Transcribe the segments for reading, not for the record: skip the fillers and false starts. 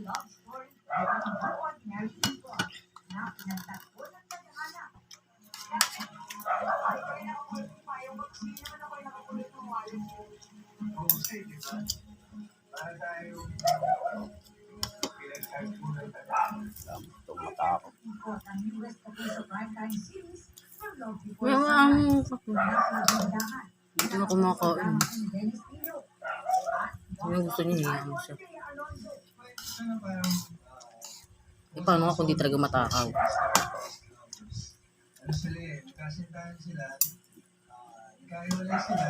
love story ng mga ordinary people na pinagtatpo ng tadhana. Itong matakot. Ikot ang newest episode primetime series ng Love Before Yung Sunrise ang na pinagdahan hindi na kumakain. ng Dennis Tino at Yung gusto niya, hiya mo siya. Andrea Alonzo. Eh, paano nga kung di talaga matakaw? Ano sila eh, magkasintahan sila, ikahiwalay sila,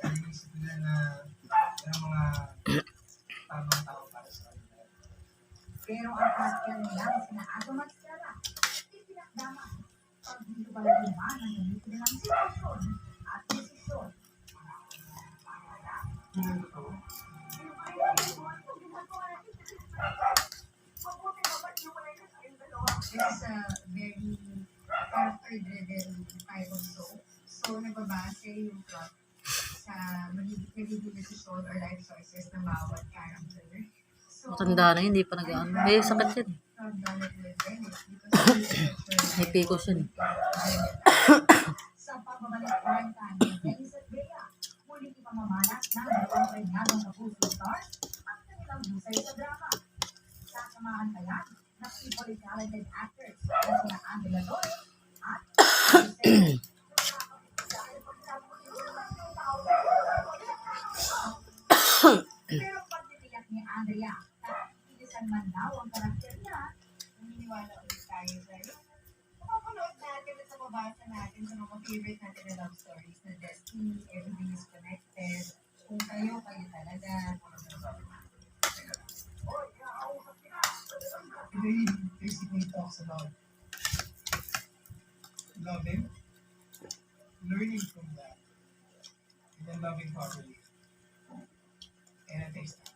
inisip nila na yung mga tamang tao para sa kanila. Pero ang pastel nila sina Adam at Stella, itinakdaman pag dito pala naman ang gamitin ng sitwasyon at desisyon. Yun ang totoo. This is a very character-driven type of show. So, nagbabase yung plot sa magiging decision or life choices ng bawat character. So, Matanda na yun, hindi pa nag-ano. May sakit yan. from Donald Wilbert, because May pikos yun. sa pagbabalik quarantine ng Dennis at Bea, muling ipamamalas ng dalawang prenyadong kapuso stars ang kanilang busay sa drama. Sasamahan kaya ng equally talented actors na sina Angela Loy at Jose. Pero pagtitiyak ni Andrea na ilisan man daw ang karakter niya, naniniwala ulit tayo sa yung mapapanood natin at sa mabasa natin sa mga favorite natin na love stories na Destiny, Everything is Connected, kung kayo talaga. It basically talks about loving, learning from that, and then loving properly. And it takes time.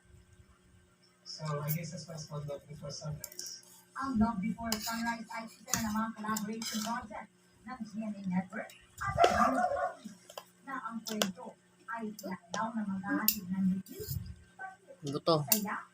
So I guess that's why it's called Love Before Sunrise. Ang Love Before Sunrise ay isa na namang collaboration project ng GMA Network at News Philippines na ang kwento ay lockdown na maghahatid ng relief, Buto. saya